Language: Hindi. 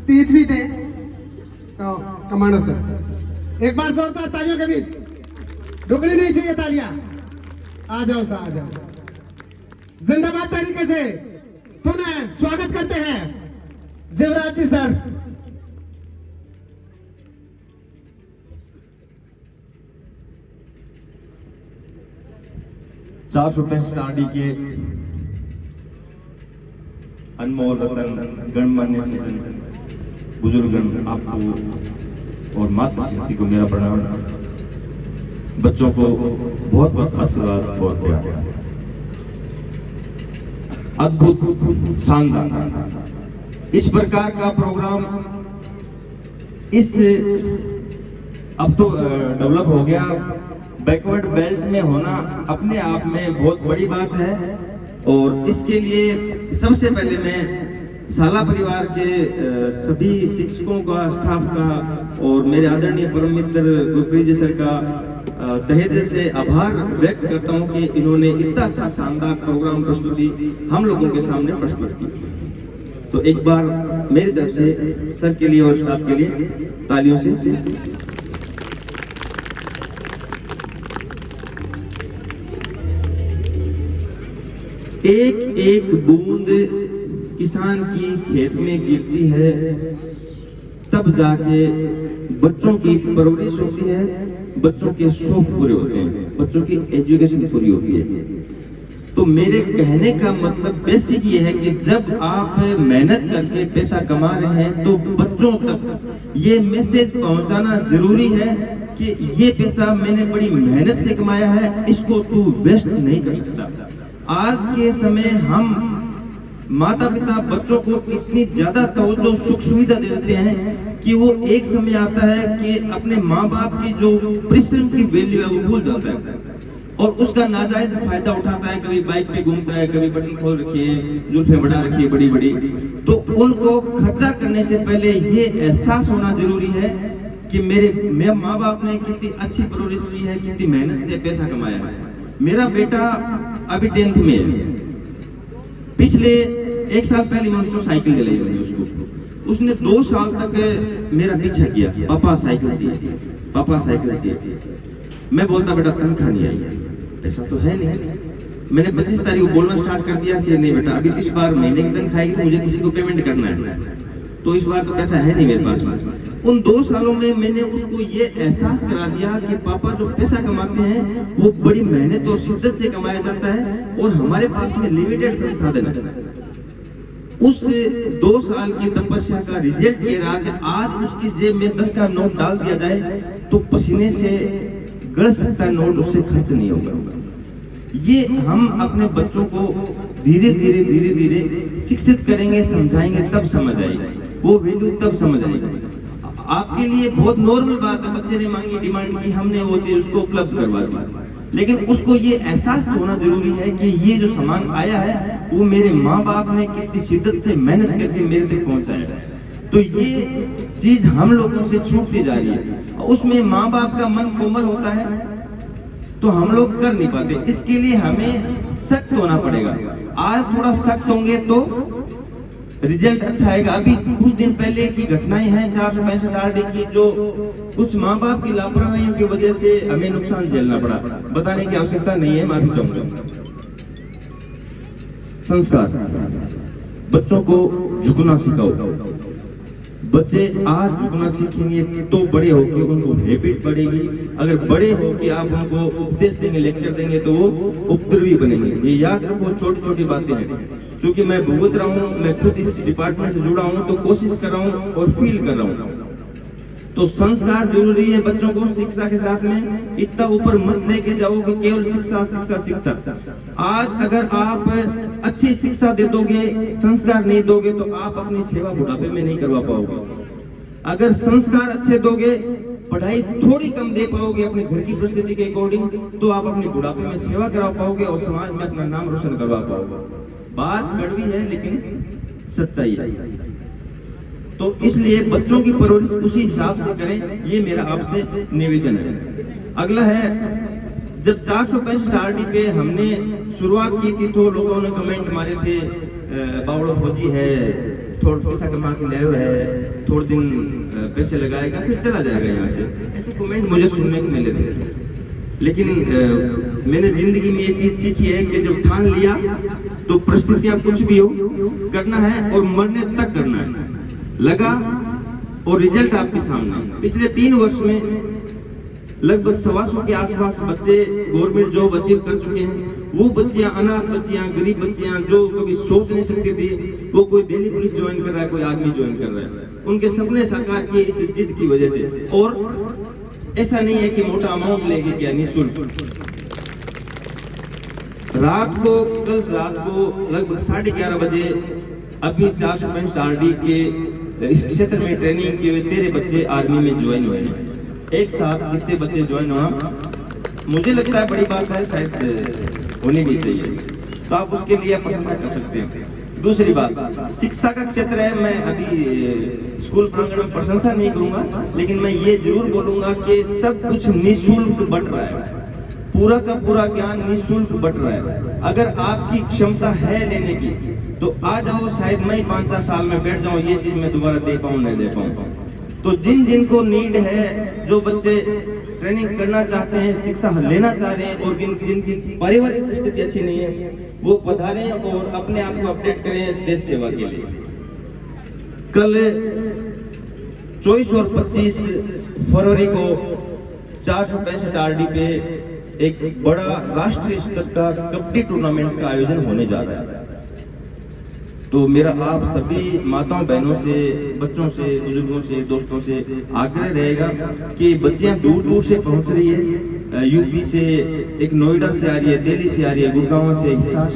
स्पीच भी दें तो कमांडो सर एक बार जोरदार तालियों के बीच रुकनी नहीं चाहिए तालियां। आ जाओ सर, आ जाओ। जिंदाबाद तरीके से पुनः स्वागत करते हैं जीवराज जी सर। ₹465 के अनमोल रतन गणमान्य सज्जन बुजुर्गगण, आपको और मातृशक्ति को मेरा प्रणाम। बच्चों को बहुत बहुत आशीर्वाद और प्यार। अद्भुत, शानदार इस प्रकार का प्रोग्राम इस अब तो डेवलप हो गया। बैकवर्ड बेल्ट में होना अपने आप में बहुत बड़ी बात है और इसके लिए सबसे पहले मैं शाला परिवार के सभी शिक्षकों का, स्टाफ का और मेरे आदरणीय परम मित्र गुरप्रीत जी सर का तहे दिल से आभार व्यक्त करता हूं कि इन्होंने इतना अच्छा शानदार प्रोग्राम प्रस्तुति हम लोगों के सामने प्रस्तुत की। तो एक बार मेरी तरफ से सर के लिए और स्टाफ के लिए तालियों से। एक एक बूंद किसान की खेत में गिरती है, तब जाके बच्चों की परवरिश होती है, बच्चों के शौक पूरे होते हैं, बच्चों की एजुकेशन पूरी होती है। तो मेरे कहने का मतलब बेसिक ये है कि जब आप मेहनत करके पैसा कमा रहे हैं तो बच्चों तक ये मैसेज पहुंचाना जरूरी है कि ये पैसा मैंने बड़ी मेहनत से कमाया है, इसको तू वेस्ट नहीं कर सकता। आज के समय हम माता पिता बच्चों को इतनी ज्यादा तवज्जो, सुख सुविधा दे देते हैं कि वो एक समय आता है कि अपने माँ बाप की जो परिश्रम की वैल्यू है वो भूल जाता है और उसका नाजायज फायदा उठाता है। कभी बाइक पे घूमता है, कभी बटन खोल रखी है, जुल्फें बढ़ा रखी है बड़ी बड़ी। तो उनको खर्चा करने से पहले ये एहसास होना जरूरी है कि मेरे माँ बाप ने कितनी अच्छी परवरिश की है, कितनी मेहनत से पैसा कमाया है। मेरा बेटा अभी 10th में है। पिछले 1 साल पहले मैं उसको साइकिल दिलाई मैंने उसको। उसने 2 साल तक मेरा पीछा किया, पापा साइकिल चाहिए, पापा साइकिल चाहिए। मैं बोलता बेटा तनख्वाह नहीं आई, पैसा तो है नहीं। मैंने 25 तारीख को बोलना स्टार्ट कर दिया कि नहीं बेटा अभी इस बार महीने की तनख्वाह आएगी तो मुझे किसी को पेमेंट करना है, तो इस बार तो पैसा है नहीं मेरे पास में। उन 2 सालों में मैंने उसको ये एहसास करा दिया कि पापा जो पैसा कमाते हैं वो बड़ी मेहनत और शिद्दत से कमाया जाता है और हमारे पास में लिमिटेड संसाधन है। उस 2 साल की तपस्या का रिजल्ट ये रहा कि आज उसकी जेब में 10 का नोट डाल दिया जाए तो पसीने से गड़ सकता है नोट, उससे खर्च नहीं होगा। ये हम अपने बच्चों को धीरे धीरे शिक्षित करेंगे, समझाएंगे, तब समझ आएगी वो वैल्यू, तब समझ आएगी। आपके लिए बहुत नॉर्मल बात है, बच्चे ने मांगी, डिमांड की, हमने वो चीज उसको उपलब्ध करवा दी, लेकिन उसको ये एहसास तो होना जरूरी है कि ये जो सामान आया है वो मेरे माँ बाप ने कितनी शिद्दत से मेहनत करके मेरे तक पहुंचाया है। तो ये चीज हम लोगों से छूटती जा रही है। उसमें माँ बाप का मन कोमल होता है तो हम लोग कर नहीं पाते, इसके लिए हमें सख्त होना पड़ेगा। आज थोड़ा सख्त होंगे तो रिजल्ट अच्छा आएगा। अभी कुछ दिन पहले की घटनाएं हैं 465 की, जो कुछ माँ बाप की लापरवाहियों की वजह से हमें नुकसान झेलना पड़ा। बताने की आवश्यकता नहीं है, माफी चाहूंगा। संस्कार, बच्चों को झुकना सिखाओ। बच्चे आज झुकना सीखेंगे तो बड़े होकर उनको हैबिट पड़ेगी। अगर बड़े होकर आप उनको उपदेश देंगे, लेक्चर देंगे तो वो उपद्रवी बनेंगे। ये याद रखो, छोटी छोटी बातें हैं। क्योंकि मैं भुगत रहा हूँ, मैं खुद इस डिपार्टमेंट से जुड़ा हूँ तो कोशिश कर रहा हूँ और फील कर रहा हूँ। तो संस्कार जरूरी है बच्चों को शिक्षा के साथ में। इतना ऊपर मत लेके जाओ कि केवल शिक्षा शिक्षा शिक्षा। आज अगर आप अच्छी शिक्षा दे दोगे, संस्कार नहीं दोगे तो आप अपनी सेवा बुढ़ापे में नहीं करवा पाओगे। अगर संस्कार अच्छे दोगे, पढ़ाई थोड़ी कम दे पाओगे अपने घर की परिस्थिति के अकॉर्डिंग, तो आप अपने बुढ़ापे में सेवा करा पाओगे और समाज में अपना नाम रोशन करवा पाओगे। बात कड़वी है लेकिन सच्चाई है। तो इसलिए बच्चों की परवरिश उसी हिसाब से करें, ये मेरा आपसे निवेदन है। अगला है, जब 465 RD पे हमने शुरुआत की थी तो लोगों ने कमेंट मारे थे बावड़ो फौजी है थोड़ा पैसा कमा के लाया हुआ है, थोड़े दिन पैसे लगाएगा फिर चला जाएगा यहाँ से, ऐसे कमेंट मुझे सुनने को मिले थे। लेकिन मैंने जिंदगी में ये चीज सीखी है कि जब ठान लिया तो परिस्थितियां कुछ भी हो करना है और मरने तक करना है, लगा और रिजल्ट आपके सामने। पिछले 3 वर्ष में लगभग 125 के आसपास बच्चे गवर्नमेंट जॉब अचीव कर चुके हैं। वो बच्चियां, अनाथ बच्चियां, गरीब बच्चियां जो कभी सोच नहीं सकती थी, वो कोई दिल्ली पुलिस ज्वाइन कर रहा है, कोई आर्मी ज्वाइन कर रहा है। उनके सपने साकार किए इस जिद की वजह से। और ऐसा नहीं है कि मोटा अमाउंट लेके क्या, निःशुल्क। कल रात को लगभग 11:30 बजे अभी 465 RD के इस क्षेत्र में ट्रेनिंग किए हुए 13 बच्चे आर्मी में ज्वाइन हुए हैं। एक साथ इतने बच्चे ज्वाइन हुआ, मुझे लगता है बड़ी बात है, शायद होनी भी चाहिए, तो आप उसके लिए प्रशंसा कर सकते हैं। दूसरी बात, शिक्षा का क्षेत्र है। मैं अभी स्कूल प्रांगण में प्रशंसा नहीं करूंगा, लेकिन मैं ये जरूर बोलूंगा कि सब कुछ निःशुल्क बंट रहा है, पूरा का पूरा ज्ञान निःशुल्क बंट रहा है। अगर आपकी क्षमता है लेने की तो आ जाओ, शायद मैं 5-4 साल में बैठ जाऊं, ये चीज मैं दोबारा दे पाऊं नहीं दे पाऊं। तो जिनको नीड है, जो बच्चे ट्रेनिंग करना चाहते हैं, शिक्षा लेना चाह रहे हैं और जिनकी पारिवारिक स्थिति अच्छी नहीं है, वो पधारें और अपने आप को अपडेट करें देश सेवा के लिए। कल 24 और 25 फरवरी को 465 RD पे एक बड़ा राष्ट्रीय स्तर का कबड्डी टूर्नामेंट का आयोजन होने जा रहा है। तो मेरा आप सभी माताओं बहनों से, बच्चों से, बुजुर्गों से, दोस्तों से आग्रह रहेगा कि बच्चियां दूर दूर से पहुंच रही है, यूपी से, एक नोएडा से आ रही है, दिल्ली से आ रही है, गुड़गांव से, हिसार